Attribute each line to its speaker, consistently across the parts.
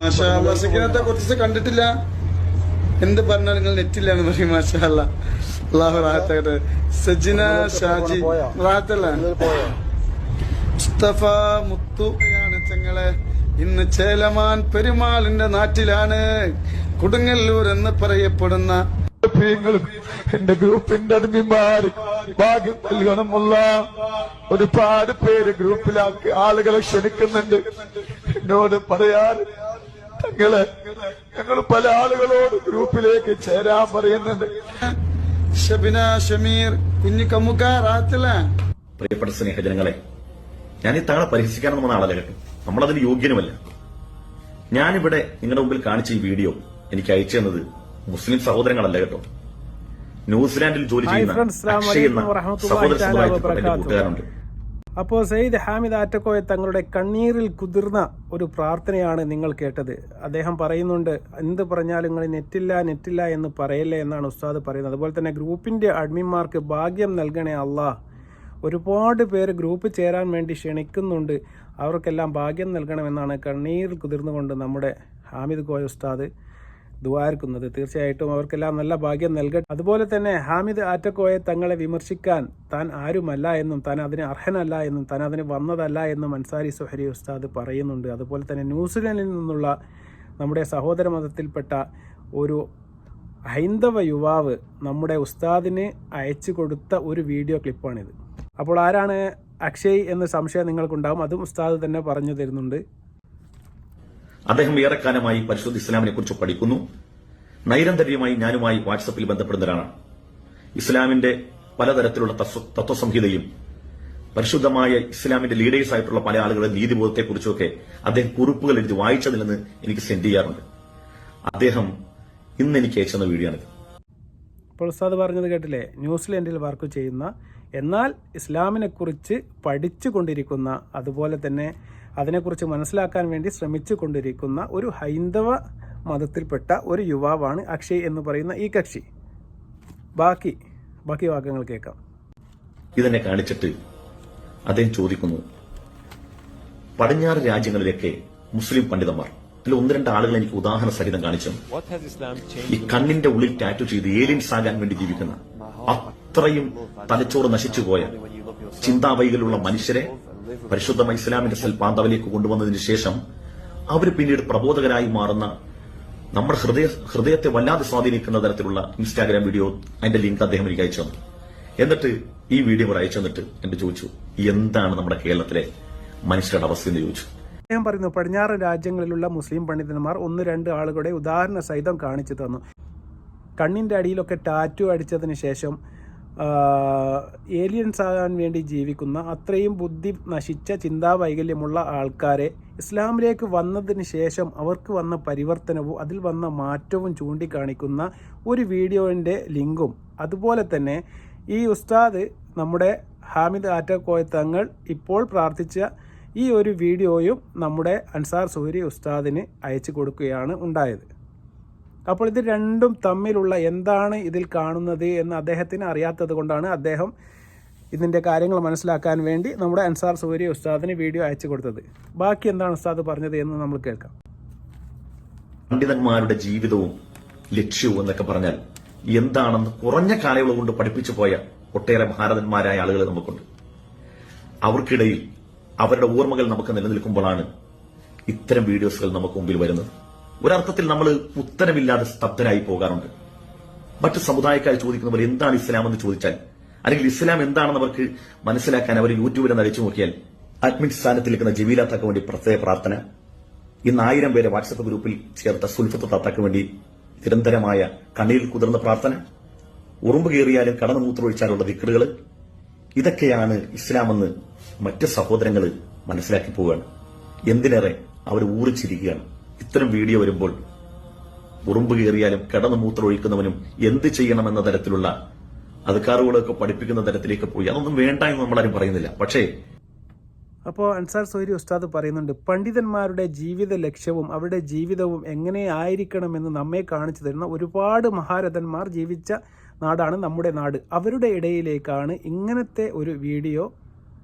Speaker 1: മാഷാ അല്ലാ. സക്കീനത്തെ കുറച്ച് കണ്ടിട്ടില്ല, എന്ത് പറഞ്ഞാൽ നിങ്ങൾ നെറ്റില്ലാന്ന് പറയും. മാഷാ അല്ലാ. അല്ലാഹു റാഹത്താകട്ടെ. സജിന ഷാജി റാഹത്തല്ല. മുസ്തഫ മുത്തുയാണ് ചങ്ങളെ. ഇന്ന് ചേലമാൻ പെരുമാളിന്റെ നാട്ടിലാണ്. കൊടുങ്ങല്ലൂർ എന്ന് പറയപ്പെടുന്ന
Speaker 2: എന്റെ ഗ്രൂപ്പിന്റെ അടിമമാർ ഭാഗ്യം നൽകണമുള്ള ഒരുപാട് പേര് ഗ്രൂപ്പിലാക്കി ആളുകളെ ക്ഷണിക്കുന്നുണ്ട്. എന്നോട് പറയാൻ ഞങ്ങൾ പല ആളുകളോട് ഗ്രൂപ്പിലേക്ക് ചേരാൻ പറയുന്നുണ്ട്.
Speaker 1: ഷബിന ഷമീർ കുഞ്ഞു കമ്മുക്കാറാത്തില്ല.
Speaker 3: പ്രിയപ്പെട്ട സ്നേഹജനങ്ങളെ, ഞാൻ ഈ താങ്കളെ പരിഹസിക്കാനൊന്നും വന്ന ആളല്ല കേട്ടോ. നമ്മളതിന് യോഗ്യനുമല്ല. ഞാനിവിടെ നിങ്ങളുടെ മുമ്പിൽ കാണിച്ച ഈ വീഡിയോ എനിക്ക് അയച്ചു തന്നത് മുസ്ലിം സഹോദരങ്ങളല്ല കേട്ടോ. ന്യൂസിലാൻഡിൽ ജോലി ചെയ്യുന്ന അക്ഷയ് എന്ന സഹോദര സമുദായത്തിൽപ്പെട്ട എന്റെ കൂട്ടുകാരുണ്ട്.
Speaker 4: അപ്പോൾ സയ്യിദ് ഹാമിദ് ആറ്റക്കോയ തങ്ങളുടെ കണ്ണീരിൽ കുതിർന്ന ഒരു പ്രാർത്ഥനയാണ് നിങ്ങൾ കേട്ടത്. അദ്ദേഹം പറയുന്നുണ്ട്, എന്ത് പറഞ്ഞാലും നിങ്ങൾ നെറ്റില്ല എന്ന് പറയല്ലേ എന്നാണ് ഉസ്താദ് പറയുന്നത്. അതുപോലെ തന്നെ ഗ്രൂപ്പിന്റെ അഡ്മിന്മാർക്ക് ഭാഗ്യം നൽകണേ അള്ളാഹ്. ഒരുപാട് പേര് ഗ്രൂപ്പ് ചേരാൻ വേണ്ടി ക്ഷണിക്കുന്നുണ്ട്, അവർക്കെല്ലാം ഭാഗ്യം നൽകണമെന്നാണ് കണ്ണീരിൽ കുതിർന്നുകൊണ്ട് നമ്മുടെ ഹാമിദ് കോയ ഉസ്താദ് ദുആർക്കുന്നത്. തീർച്ചയായിട്ടും അവർക്കെല്ലാം നല്ല ഭാഗ്യം നൽകട്ടെ. അതുപോലെ തന്നെ ഹാമിദ് ആറ്റക്കോയെ തങ്ങളെ വിമർശിക്കാൻ താൻ ആരുമല്ല എന്നും താൻ അതിന് അർഹനല്ല എന്നും താൻ അതിന് വന്നതല്ല എന്നും അൻസാരി സുഹരി ഉസ്താദ് പറയുന്നുണ്ട്. അതുപോലെ തന്നെ ന്യൂസിലൻഡിൽ നിന്നുള്ള നമ്മുടെ സഹോദര മതത്തിൽപ്പെട്ട ഒരു ഹൈന്ദവ യുവാവ് നമ്മുടെ ഉസ്താദിന് അയച്ചു കൊടുത്ത ഒരു വീഡിയോ ക്ലിപ്പാണിത്. അപ്പോൾ ആരാണ് അക്ഷയ് എന്ന സംശയം നിങ്ങൾക്കുണ്ടാവും. അതും ഉസ്താദ് തന്നെ പറഞ്ഞു തരുന്നുണ്ട്.
Speaker 3: അദ്ദേഹം ഏറെക്കാലമായി പരിശുദ്ധ ഇസ്ലാമിനെ കുറിച്ച് പഠിക്കുന്നു. നൈരന്തര്യമായി ഞാനുമായി വാട്സപ്പിൽ ബന്ധപ്പെടുന്ന ഒരാളാണ്. ഇസ്ലാമിന്റെ പലതരത്തിലുള്ള തത്വസംഹിതയും പരിശുദ്ധമായ ഇസ്ലാമിന്റെ ലീഡേഴ്സ് ആയിട്ടുള്ള പല ആളുകളുടെ നീതിബോധത്തെക്കുറിച്ചൊക്കെ അദ്ദേഹം കുറിപ്പുകൾ എഴുതി വായിച്ചതിൽ നിന്ന് എനിക്ക് സെൻഡ് ചെയ്യാറുണ്ട്. അദ്ദേഹം ഇന്ന് എനിക്ക് അയച്ചെന്ന വീഡിയോ ആണിത്.
Speaker 4: ഇപ്പോൾ ഉസ്താദ് പറഞ്ഞത് കേട്ടില്ലേ, ന്യൂസിലൻഡിൽ വർക്ക് ചെയ്യുന്ന എന്നാൽ ഇസ്ലാമിനെ കുറിച്ച് പഠിച്ചു കൊണ്ടിരിക്കുന്ന അതുപോലെ തന്നെ അതിനെക്കുറിച്ച് മനസ്സിലാക്കാൻ വേണ്ടി ശ്രമിച്ചു കൊണ്ടിരിക്കുന്ന ഒരു ഹൈന്ദവ മതത്തിൽപ്പെട്ട ഒരു യുവാവാണ് അക്ഷയ് എന്ന് പറയുന്ന ഈ കക്ഷി. ബാക്കി വാക്യങ്ങൾ കേൾക്കാം.
Speaker 3: ഇതെന്നെ കാണിച്ചിട്ട് അദ്ദേഹം ചോദിക്കുന്നു, പടിഞ്ഞാറ് രാജ്യങ്ങളിലൊക്കെ മുസ്ലിം പണ്ഡിതന്മാർ അതിൽ ഒന്ന് രണ്ട് ആളുകൾ എനിക്ക് ഉദാഹരണ സഹിതം കാണിച്ചു. ഈ കണ്ണിന്റെ ഉള്ളിൽ ടാറ്റു ചെയ്ത് ഏലിയൻസ് ആകാൻ വേണ്ടി ജീവിക്കുന്ന അത്രയും തലച്ചോറ് നശിച്ചുപോയ ചിന്താവൈകലുള്ള മനുഷ്യരെ പരിശുദ്ധമായ ഇസ്ലാമിന്റെ സൽപാന്തവലേക്ക് കൊണ്ടുവന്നതിന് ശേഷം അവർ പിന്നീട് പ്രബോധകരായി മാറുന്ന നമ്മുടെ ഹൃദയത്തെ വല്ലാതെ സ്വാധീനിക്കുന്ന തരത്തിലുള്ള ഇൻസ്റ്റാഗ്രാം വീഡിയോ, അതിന്റെ ലിങ്ക് അദ്ദേഹം എനിക്ക് അയച്ചു തന്നു. എന്നിട്ട് ഈ വീഡിയോ കൂടെ അയച്ചു തന്നിട്ട് എന്റെ ചോദിച്ചു, എന്താണ് നമ്മുടെ കേരളത്തിലെ മനുഷ്യരുടെ അവസ്ഥ എന്ന് ചോദിച്ചു.
Speaker 4: അദ്ദേഹം പറയുന്നു, പടിഞ്ഞാറ് രാജ്യങ്ങളിലുള്ള മുസ്ലിം പണ്ഡിതന്മാർ ഒന്ന് രണ്ട് ആളുകളുടെ ഉദാഹരണ സഹിതം കാണിച്ചു തന്നു. കണ്ണിന്റെ അടിയിലൊക്കെ ടാറ്റു അടിച്ചതിന് ശേഷം ഏലിയൻസ് ആകാൻ വേണ്ടി ജീവിക്കുന്ന അത്രയും ബുദ്ധി നശിച്ച ചിന്താവൈകല്യമുള്ള ആൾക്കാരെ ഇസ്ലാമിലേക്ക് വന്നതിന് ശേഷം അവർക്ക് വന്ന പരിവർത്തനവും അതിൽ വന്ന മാറ്റവും ചൂണ്ടിക്കാണിക്കുന്ന ഒരു വീഡിയോയുടെ ലിങ്കും അതുപോലെ തന്നെ ഈ ഉസ്താദ് നമ്മുടെ ഹാമിദ് ആറ്റക്കോയ തങ്ങൾ ഇപ്പോൾ പ്രാർത്ഥിച്ച ഈ ഒരു വീഡിയോയും നമ്മുടെ അൻസാർ സുഹരി ഉസ്താദിന് അയച്ചു കൊടുക്കുകയാണ് ഉണ്ടായത്. അപ്പോൾ ഇത് രണ്ടും തമ്മിലുള്ള എന്താണ് ഇതിൽ കാണുന്നത് എന്ന് അദ്ദേഹത്തിന് അറിയാത്തത് കൊണ്ടാണ് അദ്ദേഹം ഇതിൻ്റെ കാര്യങ്ങൾ മനസ്സിലാക്കാൻ വേണ്ടി നമ്മുടെ അൻസാർ സുഹരി ഉസ്താദിന് വീഡിയോ അയച്ചു കൊടുത്തത്. ബാക്കി എന്താണ് ഉസ്താദ് പറഞ്ഞത് എന്ന് നമ്മൾ കേൾക്കാം.
Speaker 3: പണ്ഡിതന്മാരുടെ ജീവിതവും ലക്ഷ്യവും എന്നൊക്കെ പറഞ്ഞാൽ എന്താണെന്ന് കുറഞ്ഞ കാലയളവ് കൊണ്ട് പഠിപ്പിച്ചു പോയ ഒട്ടേറെ ഭാരതന്മാരായ ആളുകൾ നമുക്കുണ്ട്. അവർക്കിടയിൽ അവരുടെ ഓർമ്മകൾ നമുക്ക് നിലനിൽക്കുമ്പോഴാണ് ഇത്തരം വീഡിയോസുകൾ നമുക്ക് മുമ്പിൽ വരുന്നത്. ഒരർത്ഥത്തിൽ നമ്മൾ ഉത്തരമില്ലാതെ സ്തബ്ധരായി പോകാറുണ്ട്. മറ്റു സമുദായക്കാർ ചോദിക്കുന്ന പോലെ എന്താണ് ഇസ്ലാം എന്ന് ചോദിച്ചാൽ, അല്ലെങ്കിൽ ഇസ്ലാം എന്താണെന്ന് അവർക്ക് മനസ്സിലാക്കാൻ അവർ യൂട്യൂബിൽ നടിച്ചു നോക്കിയാൽ അഡ്മിൻ സ്ഥാനത്തിൽ നിൽക്കുന്ന ജമീല താക്ക് വേണ്ടി പ്രത്യേക പ്രാർത്ഥന, ഇന്ന് 1000 പേരെ വാട്സപ്പ് ഗ്രൂപ്പിൽ ചേർത്ത സുൽഫത്ത് താത്താക്ക് വേണ്ടി നിരന്തരമായ കണ്ണീരിൽ കുതിർന്ന പ്രാർത്ഥന, ഉറുമ്പ് കയറിയാലും കടന്നു മൂത്രമൊഴിച്ചാലുള്ള ദിക്റുകൾ, ഇതൊക്കെയാണ് ഇസ്ലാമെന്ന് മറ്റ് സഹോദരങ്ങൾ മനസ്സിലാക്കി പോവുകയാണ്. എന്തിനേറെ അവർ ഊറിച്ചിരിക്കുകയാണ്. ഇത്തരം വീഡിയോ വരുമ്പോൾ ഉറുമ്പ് കയറിയാലും കടന്നു മൂത്രം ഒഴിക്കുന്നവനും എന്ത് ചെയ്യണമെന്ന തരത്തിലുള്ള അധികാറുകളൊക്കെ പഠിപ്പിക്കുന്ന തരത്തിലേക്ക് പോയി. അതൊന്നും വേണ്ട എന്ന് നമ്മളാരും പറയുന്നില്ല. പക്ഷേ
Speaker 4: അപ്പോൾ അൻസാർ സുഹരി ഉസ്താദ് പറയുന്നുണ്ട്, പണ്ഡിതന്മാരുടെ ജീവിത ലക്ഷ്യവും അവരുടെ ജീവിതവും എങ്ങനെ ആയിരിക്കണമെന്ന് നമ്മെ കാണിച്ചു തരുന്ന ഒരുപാട് മഹാരഥന്മാർ ജീവിച്ച നാടാണ് നമ്മുടെ നാട്. അവരുടെ ഇടയിലേക്കാണ് ഇങ്ങനത്തെ ഒരു വീഡിയോ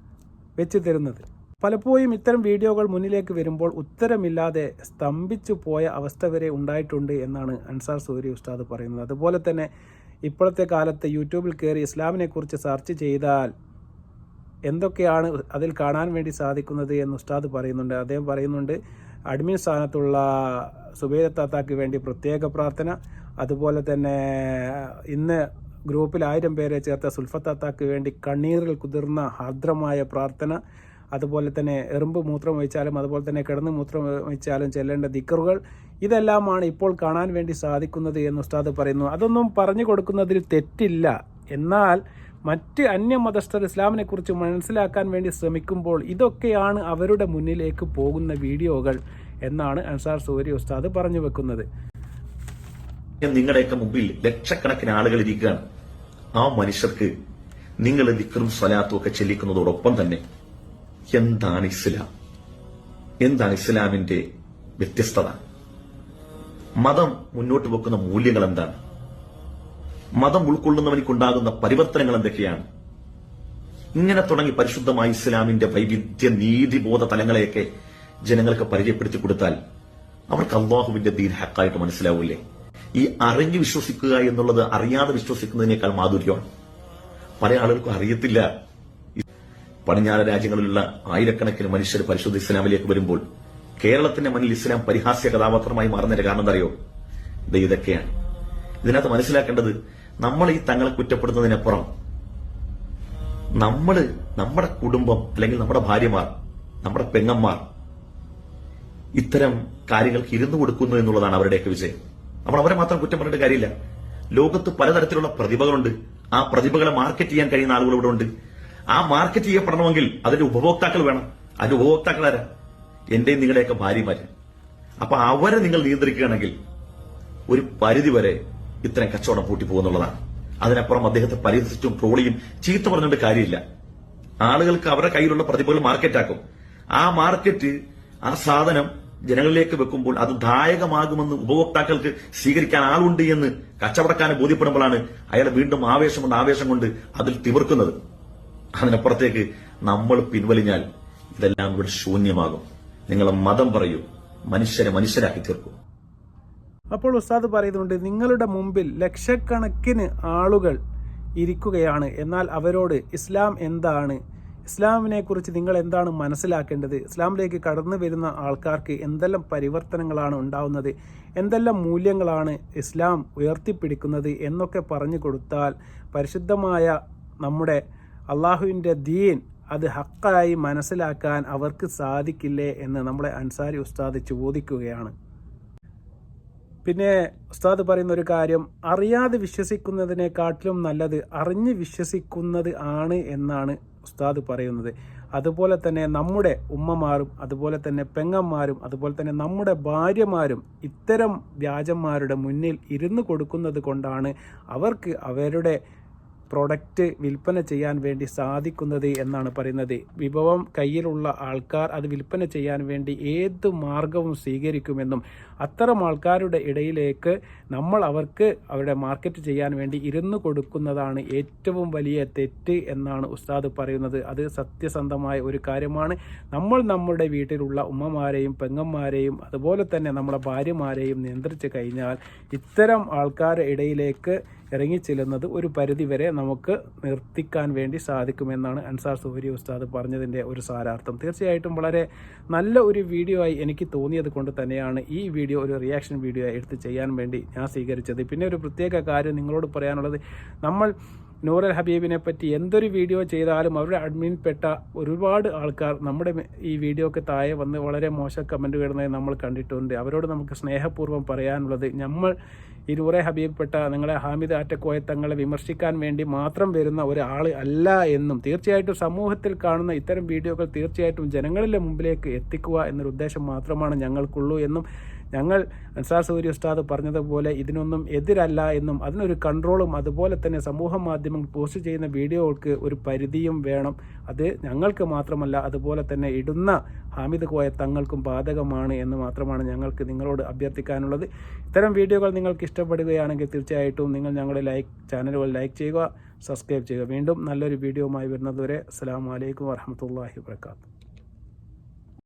Speaker 4: വെച്ച് തരുന്നത്. പലപ്പോഴും ഇത്തരം വീഡിയോകൾ മുന്നിലേക്ക് വരുമ്പോൾ ഉത്തരമില്ലാതെ സ്തംഭിച്ചു പോയ അവസ്ഥ വരെ ഉണ്ടായിട്ടുണ്ട് എന്നാണ് അൻസാർ സൂരി ഉസ്താദ് പറയുന്നത്. അതുപോലെ തന്നെ ഇപ്പോഴത്തെ കാലത്ത് യൂട്യൂബിൽ കയറി ഇസ്ലാമിനെക്കുറിച്ച് സെർച്ച് ചെയ്താൽ എന്തൊക്കെയാണ് അതിൽ കാണാൻ വേണ്ടി സാധിക്കുന്നത് എന്ന് ഉസ്താദ് പറയുന്നുണ്ട്. അദ്ദേഹം പറയുന്നുണ്ട്, അഡ്മിൻ സ്ഥാനത്തുള്ള സുബൈദ താത്താക്ക് വേണ്ടി പ്രത്യേക പ്രാർത്ഥന, അതുപോലെ തന്നെ ഇന്ന് ഗ്രൂപ്പിൽ 1000 പേരെ ചേർത്ത സുൽഫത്താത്താക്ക് വേണ്ടി കണ്ണീറിൽ കുതിർന്ന ആർദ്രമായ പ്രാർത്ഥന, അതുപോലെ തന്നെ എറുമ്പ് മൂത്രം ഒഴിച്ചാലും അതുപോലെ തന്നെ കിടന്ന് മൂത്രം ഒഴിച്ചാലും ചെല്ലേണ്ട ദിക്റുകൾ, ഇതെല്ലാമാണ് ഇപ്പോൾ കാണാൻ വേണ്ടി സാധിക്കുന്നത് എന്ന് ഉസ്താദ് പറയുന്നു. അതൊന്നും പറഞ്ഞു കൊടുക്കുന്നതിൽ തെറ്റില്ല. എന്നാൽ മറ്റ് അന്യമതസ്ഥർ ഇസ്ലാമിനെക്കുറിച്ച് മനസ്സിലാക്കാൻ വേണ്ടി ശ്രമിക്കുമ്പോൾ ഇതൊക്കെയാണ് അവരുടെ മുന്നിലേക്ക് പോകുന്ന വീഡിയോകൾ എന്നാണ് അൻസാർ സൂരി ഉസ്താദ് പറഞ്ഞു വെക്കുന്നത്.
Speaker 3: നിങ്ങളുടെയൊക്കെ മുമ്പിൽ ലക്ഷക്കണക്കിന് ആളുകൾ ഇരിക്കുകയാണ്. ആ മനുഷ്യർക്ക് നിങ്ങൾ ദിക്റും സ്വലാത്തും ഒക്കെ ചെല്ലിക്കുന്നതോടൊപ്പം തന്നെ എന്താണ് ഇസ്ലാം, എന്താണ് ഇസ്ലാമിന്റെ വ്യത്യസ്തത, മതം മുന്നോട്ട് വെക്കുന്ന മൂല്യങ്ങൾ എന്താണ്, മതം ഉൾക്കൊള്ളുന്നവനിക്കുണ്ടാകുന്ന പരിവർത്തനങ്ങൾ എന്തൊക്കെയാണ്, ഇങ്ങനെ തുടങ്ങി പരിശുദ്ധമായ ഇസ്ലാമിന്റെ വൈവിധ്യ നീതിബോധ തലങ്ങളെയൊക്കെ ജനങ്ങൾക്ക് പരിചയപ്പെടുത്തി കൊടുത്താൽ അവർക്ക് അള്ളാഹുവിന്റെ ദീൻ ഹക്കായിട്ട് മനസ്സിലാവൂലേ? ഈ അറിഞ്ഞു വിശ്വസിക്കുക എന്നുള്ളത് അറിയാതെ വിശ്വസിക്കുന്നതിനേക്കാൾ മാധുര്യമാണ്. പല ആളുകൾക്കും അറിയത്തില്ല. പടിഞ്ഞാറ് രാജ്യങ്ങളിലുള്ള ആയിരക്കണക്കിന് മനുഷ്യർ പരിശുദ്ധ ഇസ്ലാമിലേക്ക് വരുമ്പോൾ കേരളത്തിന്റെ മണ്ണിൽ ഇസ്ലാം പരിഹാസ്യ കഥാപാത്രമായി മാറുന്നതിന്റെ കാരണം എന്തറിയോ? ഇതൊക്കെയാണ്. ഇതിനകത്ത് മനസ്സിലാക്കേണ്ടത്, നമ്മൾ ഈ തങ്ങളെ കുറ്റപ്പെടുന്നതിനപ്പുറം നമ്മുടെ കുടുംബം അല്ലെങ്കിൽ നമ്മുടെ ഭാര്യമാർ, നമ്മുടെ പെങ്ങന്മാർ ഇത്തരം കാര്യങ്ങൾക്ക് ഇരുന്നു കൊടുക്കുന്നു എന്നുള്ളതാണ് അവരുടെയൊക്കെ വിജയം. നമ്മൾ അവരെ മാത്രം കുറ്റം പറഞ്ഞിട്ട് കാര്യമില്ല. ലോകത്ത് പലതരത്തിലുള്ള പ്രതിഭകളുണ്ട്. ആ പ്രതിഭകളെ മാർക്കറ്റ് ചെയ്യാൻ കഴിയുന്ന ആളുകൾ ഇവിടെ ഉണ്ട്. ആ മാർക്കറ്റ് ചെയ്യപ്പെടണമെങ്കിൽ അതിന്റെ ഉപഭോക്താക്കൾ വേണം. അതിന്റെ ഉപഭോക്താക്കൾ ആരാ? എന്റെയും നിങ്ങളുടെയൊക്കെ ഭാര്യമാര്. അപ്പൊ അവരെ നിങ്ങൾ നിയന്ത്രിക്കുകയാണെങ്കിൽ ഒരു പരിധിവരെ ഇത്തരം കച്ചവടം പൂട്ടിപ്പോകുന്നുള്ളതാണ്. അതിനപ്പുറം അദ്ദേഹത്തെ പരിഹസിച്ചും ട്രോളിയും ചീത്ത പറഞ്ഞിട്ട് കാര്യമില്ല. ആളുകൾക്ക് അവരുടെ കയ്യിലുള്ള പ്രതിഭകൾ മാർക്കറ്റാക്കും. ആ മാർക്കറ്റ്, ആ സാധനം ജനങ്ങളിലേക്ക് വെക്കുമ്പോൾ അത് ദായകമാകുമെന്ന് ഉപഭോക്താക്കൾക്ക് സ്വീകരിക്കാൻ ആളുണ്ട് എന്ന് കച്ചവടക്കാരനെ ബോധ്യപ്പെടുമ്പോഴാണ് അയാൾ വീണ്ടും ആവേശം കൊണ്ട് അതിൽ തിമിർക്കുന്നത്. അതിനപ്പുറത്തേക്ക് നമ്മൾ പിൻവലിഞ്ഞാൽ ഇതെല്ലാം ഇവിടെ ശൂന്യമാകും. നിങ്ങൾ മതം പറയൂ, മനുഷ്യരെ മനുഷ്യരാക്കി തീർക്കൂ.
Speaker 4: അപ്പോൾ ഉസ്താദ് പറയുന്നുണ്ട്, നിങ്ങളുടെ മുമ്പിൽ ലക്ഷക്കണക്കിന് ആളുകൾ ഇരിക്കുകയാണ്. എന്നാൽ അവരോട് ഇസ്ലാം എന്താണ്, ഇസ്ലാമിനെ കുറിച്ച് നിങ്ങൾ എന്താണ് മനസ്സിലാക്കേണ്ടത്, ഇസ്ലാമിലേക്ക് കടന്നു വരുന്ന ആൾക്കാർക്ക് എന്തെല്ലാം പരിവർത്തനങ്ങളാണ് ഉണ്ടാവുന്നത്, എന്തെല്ലാം മൂല്യങ്ങളാണ് ഇസ്ലാം ഉയർത്തിപ്പിടിക്കുന്നത് എന്നൊക്കെ പറഞ്ഞു കൊടുത്താൽ പരിശുദ്ധമായ നമ്മുടെ അള്ളാഹുവിൻ്റെ ദീൻ അത് ഹക്കായി മനസ്സിലാക്കാൻ അവർക്ക് സാധിക്കില്ലേ എന്ന് നമ്മുടെ അൻസാരി ഉസ്താദ് ചോദിക്കുകയാണ്. പിന്നെ ഉസ്താദ് പറയുന്ന ഒരു കാര്യം, അറിയാതെ വിശ്വസിക്കുന്നതിനെക്കാട്ടിലും നല്ലത് അറിഞ്ഞ് വിശ്വസിക്കുന്നത് ആണ് എന്നാണ് ഉസ്താദ് പറയുന്നത്. അതുപോലെ തന്നെ നമ്മുടെ ഉമ്മമാരും അതുപോലെ തന്നെ പെങ്ങന്മാരും അതുപോലെ തന്നെ നമ്മുടെ ഭാര്യമാരും ഇത്തരം വ്യാജന്മാരുടെ മുന്നിൽ ഇരുന്ന് കൊടുക്കുന്നത് കൊണ്ടാണ് അവർക്ക് അവരുടെ പ്രൊഡക്റ്റ് വിൽപ്പന ചെയ്യാൻ വേണ്ടി സാധിക്കുന്നത് എന്നാണ് പറയുന്നത്. വിഭവം കയ്യിലുള്ള ആൾക്കാർ അത് വിൽപ്പന ചെയ്യാൻ വേണ്ടി ഏത് മാർഗവും സ്വീകരിക്കുമെന്നും അത്തരം ആൾക്കാരുടെ ഇടയിലേക്ക് നമ്മൾ അവർക്ക് അവരുടെ മാർക്കറ്റ് ചെയ്യാൻ വേണ്ടി ഇരുന്ന് കൊടുക്കുന്നതാണ് ഏറ്റവും വലിയ തെറ്റ് എന്നാണ് ഉസ്താദ് പറയുന്നത്. അത് സത്യസന്ധമായ ഒരു കാര്യമാണ്. നമ്മൾ നമ്മുടെ വീട്ടിലുള്ള ഉമ്മമാരെയും പെങ്ങന്മാരെയും അതുപോലെ തന്നെ നമ്മുടെ ഭാര്യമാരെയും നിയന്ത്രിച്ചു കഴിഞ്ഞാൽ ഇത്തരം ആൾക്കാരുടെ ഇടയിലേക്ക് ഇറങ്ങിച്ചെല്ലുന്നത് ഒരു പരിധിവരെ നമുക്ക് നിർത്തിക്കാൻ വേണ്ടി സാധിക്കുമെന്നാണ് അൻസാർ സൂരി ഉസ്താദ് പറഞ്ഞതിൻ്റെ ഒരു സാരാർത്ഥം. തീർച്ചയായിട്ടും വളരെ നല്ല ഒരു വീഡിയോ ആയി എനിക്ക് തോന്നിയത് കൊണ്ട് തന്നെയാണ് ഈ വീഡിയോ ഒരു റിയാക്ഷൻ വീഡിയോ ആയി എടുത്ത് ചെയ്യാൻ വേണ്ടി ഞാൻ സ്വീകരിച്ചത്. പിന്നെ ഒരു പ്രത്യേക കാര്യം നിങ്ങളോട് പറയാനുള്ളത്, നമ്മൾ നൂറൽ ഹബീബിനെ പറ്റി എന്തൊരു വീഡിയോ ചെയ്താലും അവരുടെ അഡ്മിൻപ്പെട്ട ഒരുപാട് ആൾക്കാർ നമ്മുടെ ഈ വീഡിയോക്ക് താഴെ വന്ന് വളരെ മോശം കമൻറ്റ് ഇടുന്നത് നമ്മൾ കണ്ടിട്ടുണ്ട്. അവരോട് നമുക്ക് സ്നേഹപൂർവ്വം പറയാനുള്ളത്, നമ്മൾ ഈ നൂറെ ഹബീബിൽപ്പെട്ട നിങ്ങളെ ഹാമിദ് ആറ്റക്കോയ തങ്ങളെ വിമർശിക്കാൻ വേണ്ടി മാത്രം വരുന്ന ഒരാൾ അല്ല എന്നും തീർച്ചയായിട്ടും സമൂഹത്തിൽ കാണുന്ന ഇത്തരം വീഡിയോകൾ തീർച്ചയായിട്ടും ജനങ്ങളുടെ മുമ്പിലേക്ക് എത്തിക്കുക എന്നൊരു ഉദ്ദേശം മാത്രമാണ് ഞങ്ങൾക്കുള്ളൂ എന്നും ഞങ്ങൾ അൻസാർ സൂരി ഉസ്താദ് പറഞ്ഞതുപോലെ ഇതിനൊന്നും എതിരല്ല എന്നും അതിനൊരു കൺട്രോളും അതുപോലെ തന്നെ സമൂഹ മാധ്യമങ്ങൾ പോസ്റ്റ് ചെയ്യുന്ന വീഡിയോകൾക്ക് ഒരു പരിധിയും വേണം. അത് ഞങ്ങൾക്ക് മാത്രമല്ല അതുപോലെ തന്നെ ഇടുന്ന ഹാമിദ് കോയ തങ്ങൾക്കും ബാധകമാണ് എന്ന് മാത്രമാണ് ഞങ്ങൾക്ക് നിങ്ങളോട് അഭ്യർത്ഥിക്കാനുള്ളത്. ഇത്തരം വീഡിയോകൾ നിങ്ങൾക്ക് ഇഷ്ടപ്പെടുകയാണെങ്കിൽ തീർച്ചയായിട്ടും നിങ്ങൾ ഞങ്ങളുടെ ചാനലുകൾ ലൈക്ക് ചെയ്യുക, സബ്സ്ക്രൈബ് ചെയ്യുക. വീണ്ടും നല്ലൊരു വീഡിയോയുമായി വരുന്നതുവരെ അസ്സലാമു അലൈക്കും വറഹ്മത്തുള്ളാഹി വബറകാതുഹു.